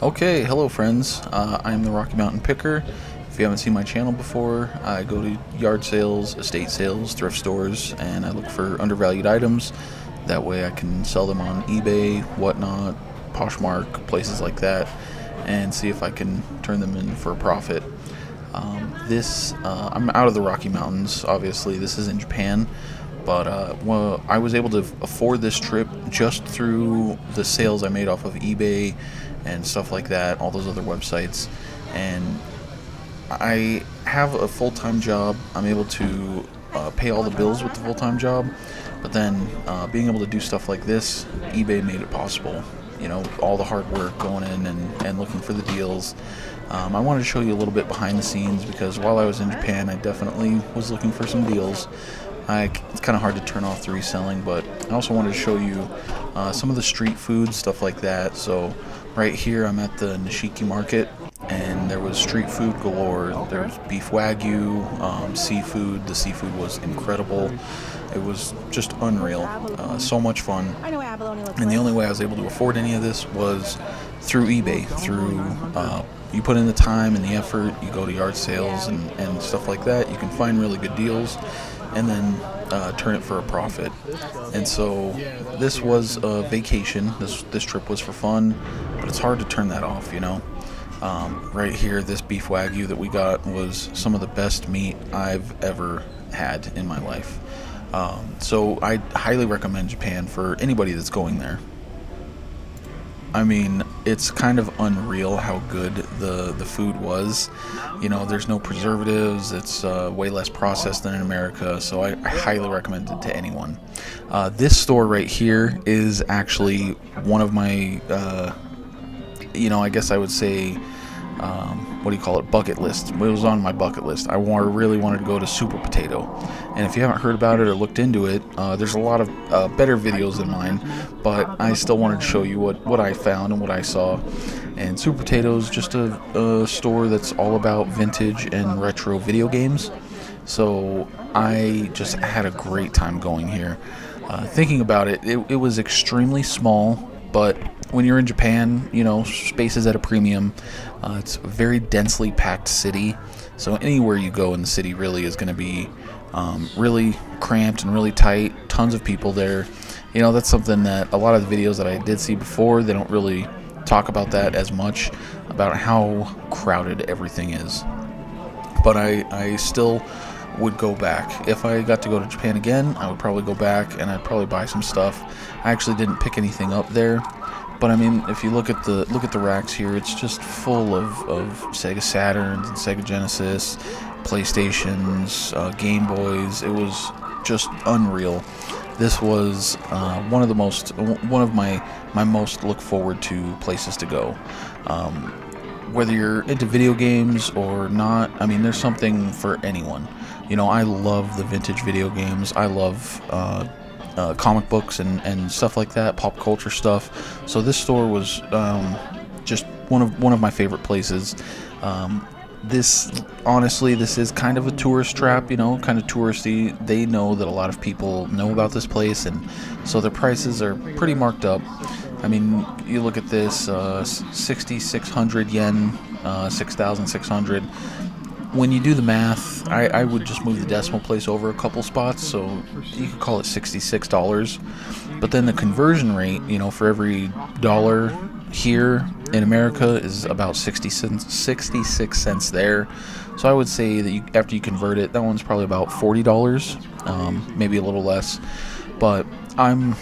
Okay, hello friends. I'm the Rocky Mountain Picker. If you haven't seen my channel before, I go to yard sales, estate sales, thrift stores, and I look for undervalued items. That way I can sell them on eBay, whatnot, Poshmark, places like that, and see if I can turn them in for a profit. I'm out of the Rocky Mountains, obviously. This is in Japan. But well, I was able to afford this trip just through the sales I made off of eBay and stuff like that, all those other websites. And I have a full-time job. I'm able to pay all the bills with the full-time job. But then being able to do stuff like this, eBay made it possible. You know, all the hard work going in and looking for the deals. I wanted to show you a little bit behind the scenes because while I was in Japan, I definitely was looking for some deals. It's kind of hard to turn off the reselling, but I also wanted to show you some of the street food, stuff like that. So right here I'm at the Nishiki Market, and there was street food galore. There's beef wagyu, seafood. The seafood was incredible. It was just unreal. So much fun. And the only way I was able to afford any of this was through eBay, you put in the time and the effort, you go to yard sales and stuff like that, you can find really good deals and then turn it for a profit. And so this was a vacation. This trip was for fun, but it's hard to turn that off, you know. Right here, this beef wagyu that we got was some of the best meat I've ever had in my life. So I highly recommend Japan for anybody that's going there. I mean, it's kind of unreal how good the food was. You know, there's no preservatives. It's way less processed than in America, so I highly recommend it to anyone. This store right here is actually one of my, I guess I would say, bucket list. It was on my bucket list. I really wanted to go to Super Potato. And if you haven't heard about it or looked into it, there's a lot of better videos than mine, but I still wanted to show you what I found and what I saw. And Super Potato is just a store that's all about vintage and retro video games. So I just had a great time going here. Thinking about it, it was extremely small, but when you're in Japan, you know, space is at a premium. It's a very densely packed city, so anywhere you go in the city really is going to be really cramped and really tight. Tons of people there. You know, that's something that a lot of the videos that I did see before, they don't really talk about that as much, about how crowded everything is. But I still would go back. If I got to go to Japan again, I would probably go back and I'd probably buy some stuff. I actually didn't pick anything up there. But I mean, if you look at the racks here, it's just full of Sega Saturns and Sega Genesis, PlayStations, Game Boys. It was just unreal. This was one of my most look forward to places to go. Whether you're into video games or not, I mean, there's something for anyone. You know, I love the vintage video games. I love comic books and stuff like that, pop culture stuff. So this store was just one of my favorite places. This is kind of a tourist trap, you know, kind of touristy. They know that a lot of people know about this place, and so their prices are pretty marked up. I mean, you look at this, 6,600 yen, 6,600. When you do the math, I would just move the decimal place over a couple spots, so you could call it $66. But then the conversion rate, you know, for every dollar here in America is about 66 cents there. So I would say that after you convert it, that one's probably about $40, maybe a little less. But I'm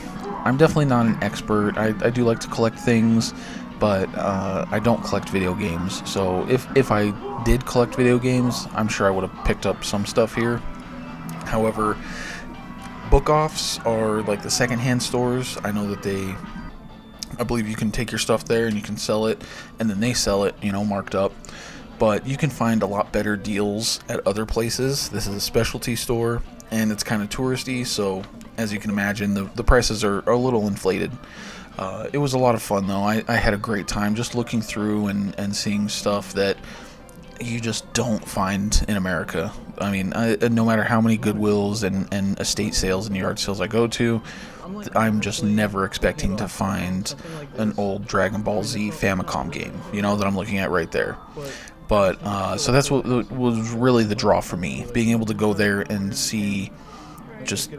definitely not an expert. I do like to collect things, but I don't collect video games. So if I did collect video games, I'm sure I would have picked up some stuff here. However, Bookoffs are like the secondhand stores. I know that I believe you can take your stuff there and you can sell it, and then they sell it, you know, marked up. But you can find a lot better deals at other places. This is a specialty store, and it's kind of touristy, so as you can imagine, the prices are a little inflated. It was a lot of fun, though. I had a great time just looking through and seeing stuff that, you just don't find in America. I mean, no matter how many Goodwills and estate sales and yard sales I go to, I'm just never expecting to find an old Dragon Ball Z Famicom game, that I'm looking at right there. But so that's what was really the draw for me, being able to go there and see just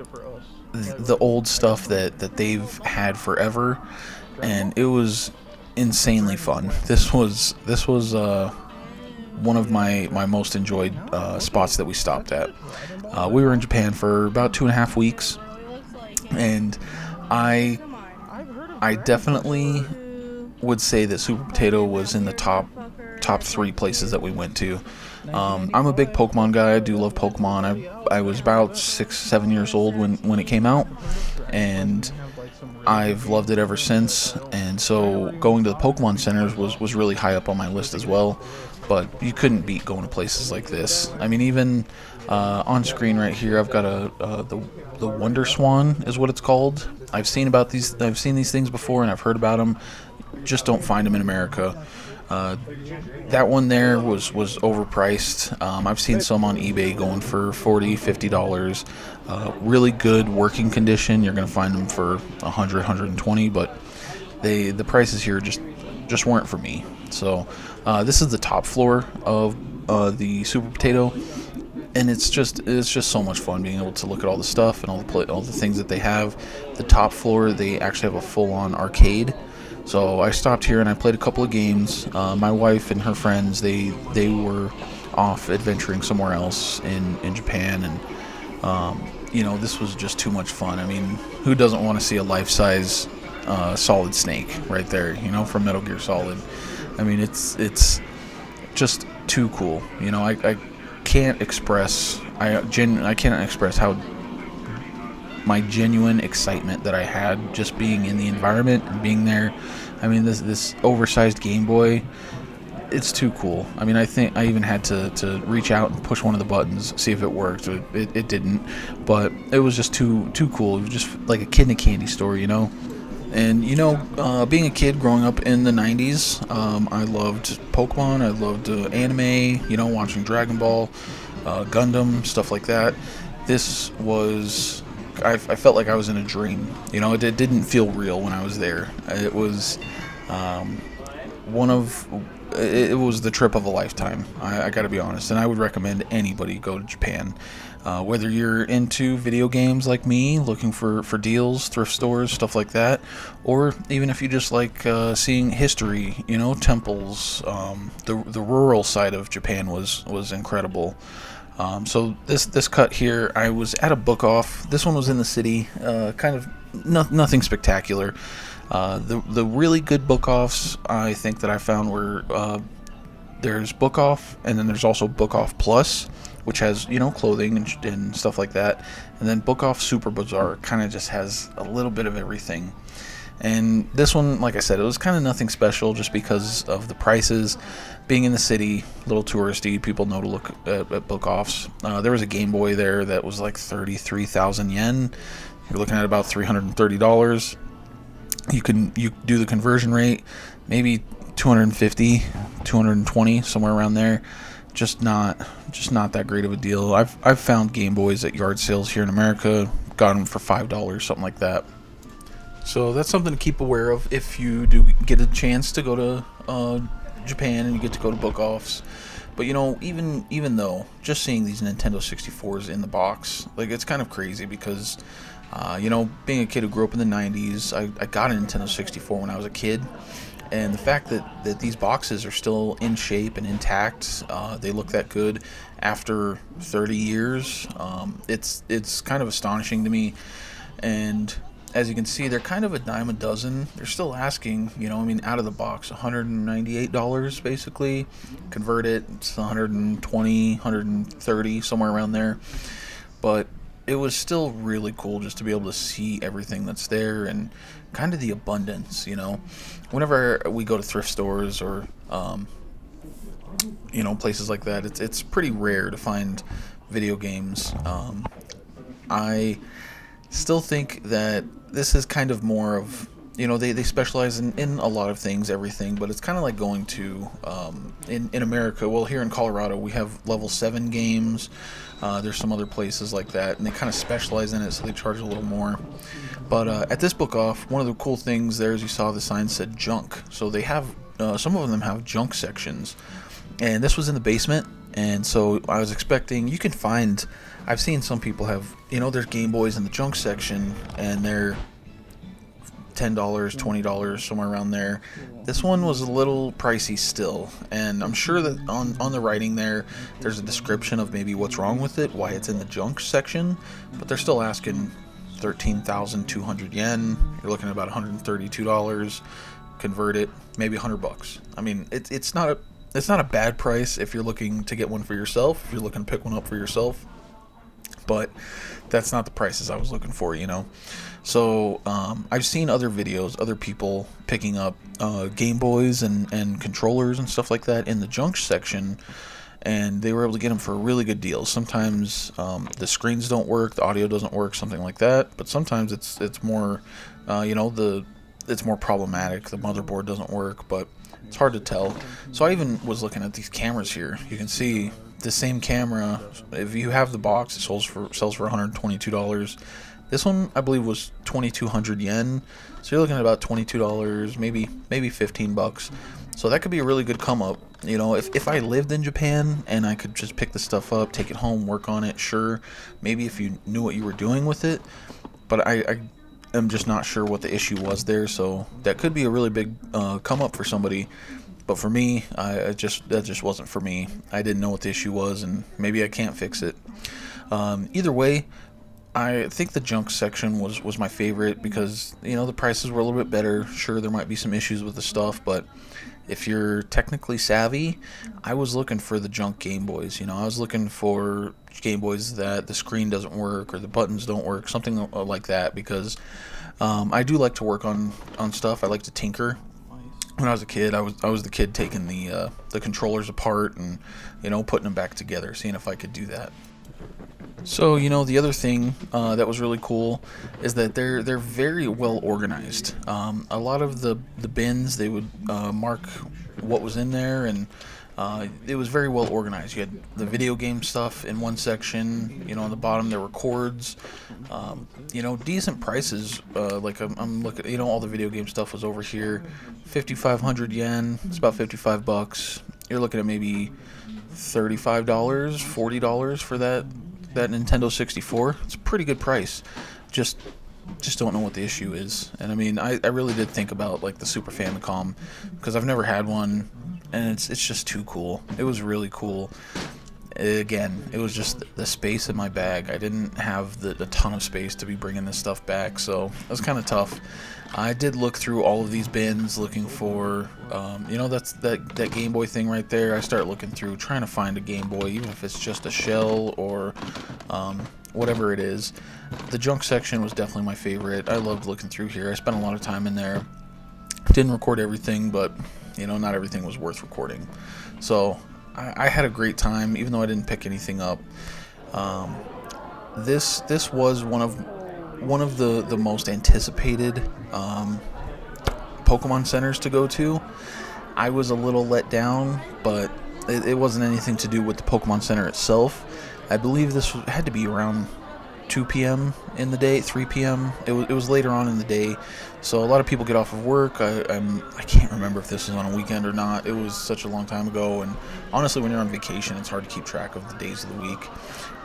the old stuff that they've had forever, and it was insanely fun. This was one of my most enjoyed spots that we stopped at. We were in Japan for about 2.5 weeks, and I definitely would say that Super Potato was in the top 3 places that we went to. I'm a big Pokemon guy. I do love Pokemon. I was about 6-7 years old when it came out, and I've loved it ever since. And so going to the Pokemon centers was really high up on my list as well. But you couldn't beat going to places like this. I mean, even on screen right here, I've got the Wonder Swan is what it's called. I've seen these things before, and I've heard about them. Just don't find them in America. That one there was overpriced. I've seen some on eBay going for $40, $50. Really good working condition. You're going to find them for $100, $120, but the prices here just weren't for me. So this is the top floor of the Super Potato, and it's just so much fun being able to look at all the stuff and all the things that they have. The top floor, they actually have a full-on arcade. So I stopped here and I played a couple of games. My wife and her friends, they were off adventuring somewhere else in Japan, and this was just too much fun. I mean, who doesn't want to see a life-size Solid Snake right there, from Metal Gear Solid? I mean, it's just too cool. I can't express how my genuine excitement that I had just being in the environment and being there. I mean, this oversized Game Boy, it's too cool. I mean, I think I even had to reach out and push one of the buttons, see if it worked. It didn't, but it was just too cool. It was just like a kid in a candy store, And being a kid growing up in the 90s, I loved Pokemon, I loved anime, watching Dragon Ball, Gundam, stuff like that. This was, I felt like I was in a dream. It didn't feel real when I was there. It was it was the trip of a lifetime. I got to be honest, and I would recommend anybody go to Japan. Whether you're into video games like me, looking for deals, thrift stores, stuff like that, or even if you just like seeing history, temples, the rural side of Japan was incredible. So this cut here, I was at a Bookoff. This one was in the city, kind of nothing spectacular. The really good Bookoffs I think that I found were there's Bookoff, and then there's also Bookoff Plus, which has clothing and stuff like that, and then Bookoff Super Bazaar kind of just has a little bit of everything. And this one, like I said, it was kind of nothing special just because of the prices. Being in the city, a little touristy, people know to look at Bookoffs. There was a Game Boy there that was like 33,000 yen. You're looking at about $330. You do the conversion rate, maybe 250, 220, somewhere around there. Just not that great of a deal. I've found Game Boys at yard sales here in America, got them for $5, something like that. So that's something to keep aware of if you do get a chance to go to Japan and you get to go to Bookoffs. But even though just seeing these Nintendo 64s in the box, like, it's kind of crazy because being a kid who grew up in the 90s, I got a Nintendo 64 when I was a kid. And the fact that these boxes are still in shape and intact, they look that good after 30 years, it's kind of astonishing to me. And as you can see, they're kind of a dime a dozen. They're still asking, out of the box, $198 basically. Convert it, it's $120, $130, somewhere around there. But it was still really cool just to be able to see everything that's there and kind of the abundance, Whenever we go to thrift stores or, places like that, it's pretty rare to find video games. I still think that this is kind of more of they specialize in a lot of things, everything, but it's kind of like going to, in America, well, here in Colorado, we have level 7 games. There's some other places like that, and they kind of specialize in it, so they charge a little more. But at this Bookoff, one of the cool things there is you saw the sign said junk. So they have, some of them have junk sections. And this was in the basement, and so I was expecting, you can find, I've seen some people have, there's Game Boys in the junk section, and they're $10, $20, somewhere around there. This one was a little pricey still, and I'm sure that on the writing there's a description of maybe what's wrong with it, why it's in the junk section, but they're still asking 13,200 yen. You're looking at about $132. Convert it, maybe $100. I mean, it's not a bad price if you're looking to get one for yourself, if you're looking to pick one up for yourself, but that's not the prices I was looking for, So I've seen other videos, other people picking up Game Boys and controllers and stuff like that in the junk section, and they were able to get them for a really good deal. Sometimes the screens don't work, the audio doesn't work, something like that, but sometimes it's more, it's more problematic. The motherboard doesn't work, but it's hard to tell. So I even was looking at these cameras here. You can see the same camera, if you have the box, it sells for $122. This one, I believe, was 2,200 yen. So you're looking at about $22, maybe $15. So that could be a really good come up. If I lived in Japan and I could just pick the stuff up, take it home, work on it, sure. Maybe if you knew what you were doing with it. But I'm just not sure what the issue was there, so that could be a really big come up for somebody. But for me, that just wasn't for me. I didn't know what the issue was, and maybe I can't fix it. Either way, I think the junk section was my favorite because the prices were a little bit better. Sure, there might be some issues with the stuff, but if you're technically savvy, I was looking for the junk Game Boys. I was looking for Game Boys that the screen doesn't work or the buttons don't work, something like that, because I do like to work on stuff. I like to tinker. When I was a kid, I was the kid taking the controllers apart and putting them back together, seeing if I could do that. So the other thing that was really cool is that they're very well organized. A lot of the bins, they would mark what was in there, and it was very well organized. You had the video game stuff in one section. On the bottom there were cords. Decent prices. Like I'm looking. All the video game stuff was over here. 5,500 yen. It's about $55. You're looking at maybe $35, $40 for that Nintendo 64. It's a pretty good price. Just don't know what the issue is. And I mean, I really did think about like the Super Famicom, because I've never had one, and it's just too cool. It was really cool. Again, it was just the space in my bag. I didn't have a ton of space to be bringing this stuff back, so it was kind of tough. I did look through all of these bins looking for, that's that Game Boy thing right there. I start looking through, trying to find a Game Boy, even if it's just a shell or whatever it is. The junk section was definitely my favorite. I loved looking through here. I spent a lot of time in there. Didn't record everything, but not everything was worth recording. So I had a great time, even though I didn't pick anything up. This was one of the most anticipated Pokemon centers to go to. I was a little let down, but it wasn't anything to do with the Pokemon Center itself. I believe this had to be around 2 p.m. in the day, 3 p.m. It was later on in the day, so a lot of people get off of work. I can't remember if this was on a weekend or not. It was such a long time ago, and honestly, when you're on vacation, it's hard to keep track of the days of the week.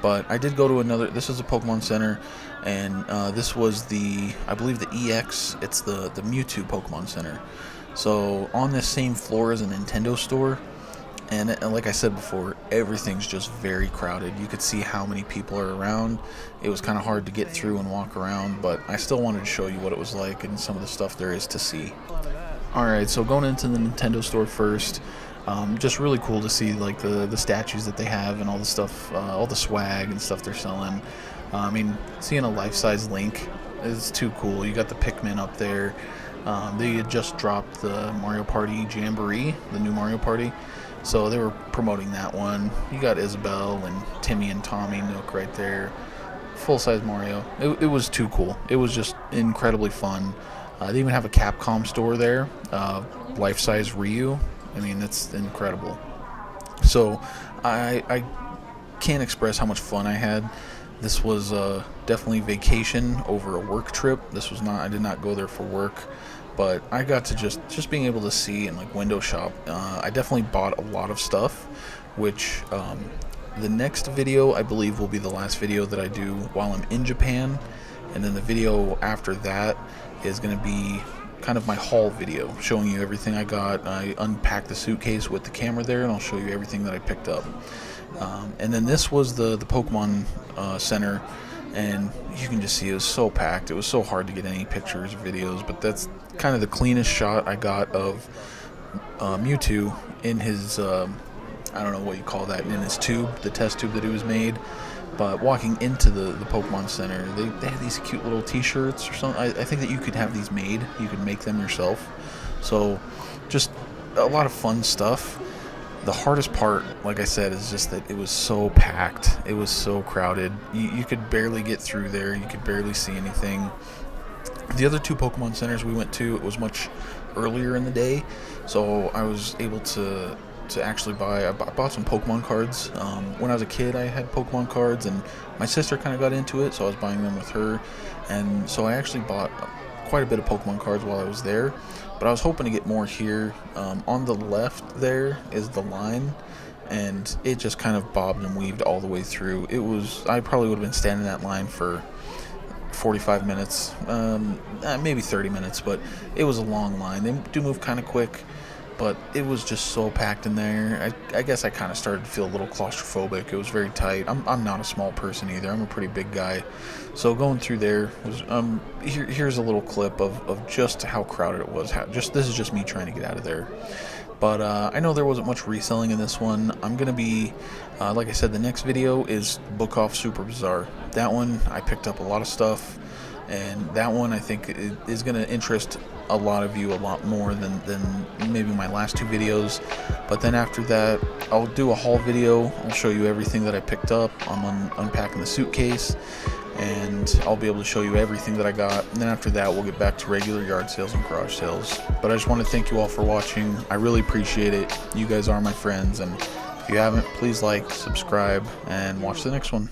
But I did go to another. This is a Pokemon Center, and this was I believe the EX. It's the Mewtwo Pokemon Center. So on this same floor as a Nintendo store. And like I said before, everything's just very crowded. You could see how many people are around. It was kind of hard to get through and walk around, but I still wanted to show you what it was like and some of the stuff there is to see. Alright, so going into the Nintendo store first, just really cool to see like the statues that they have and all the stuff, all the swag and stuff they're selling. I mean, seeing a life-size Link is too cool. You got the Pikmin up there. They had just dropped the Mario Party Jamboree, the new Mario Party. So they were promoting that one. You got Isabelle and Timmy and Tommy Nook right there. Full-size Mario. It was too cool. It was just incredibly fun. They even have a Capcom store there, life-size Ryu. I mean, that's incredible. So I can't express how much fun I had. This was definitely vacation over a work trip. This was not, I did not go there for work, but I got to just being able to see and like window shop. I definitely bought a lot of stuff, which the next video I believe will be the last video that I do while I'm in Japan, and then the video after that is going to be kind of my haul video, showing you everything I got. I unpacked the suitcase with the camera there, and I'll show you everything that I picked up. And then this was the Pokemon Center, and you can just see it was so packed. It was so hard to get any pictures or videos, but that's kind of the cleanest shot I got of Mewtwo in his, I don't know what you call that, in his tube, the test tube that he was made. But walking into the Pokemon Center, they had these cute little t-shirts or something. I think that you could have these made. You could make them yourself. So just a lot of fun stuff. The hardest part, like I said, is just that it was so packed. It was so crowded. You could barely get through there. You could barely see anything. The other two Pokemon Centers we went to, it was much earlier in the day. So I was able to actually I bought some Pokemon cards. When I was a kid, I had Pokemon cards, and my sister kind of got into it, so I was buying them with her. And so I actually bought quite a bit of Pokemon cards while I was there, but I was hoping to get more here. On the left there is the line, and it just kind of bobbed and weaved all the way through. I probably would have been standing in that line for 45 minutes, maybe 30 minutes, but it was a long line. They do move kind of quick, but it was just so packed in there. I guess I kind of started to feel a little claustrophobic. It was very tight. I'm not a small person either. I'm a pretty big guy. So going through there was, here's a little clip of just how crowded it was. This is just me trying to get out of there. But I know there wasn't much reselling in this one. I'm going to be, like I said, the next video is Bookoff Super Bazaar. That one, I picked up a lot of stuff, and that one I think is going to interest a lot of you a lot more than maybe my last two videos. But then after that, I'll do a haul video. I'll show you everything that I picked up. I'm unpacking the suitcase, and I'll be able to show you everything that I got. And then after that, we'll get back to regular yard sales and garage sales. But I just want to thank you all for watching. I really appreciate it. You guys are my friends, and if you haven't, please like, subscribe, and watch the next one.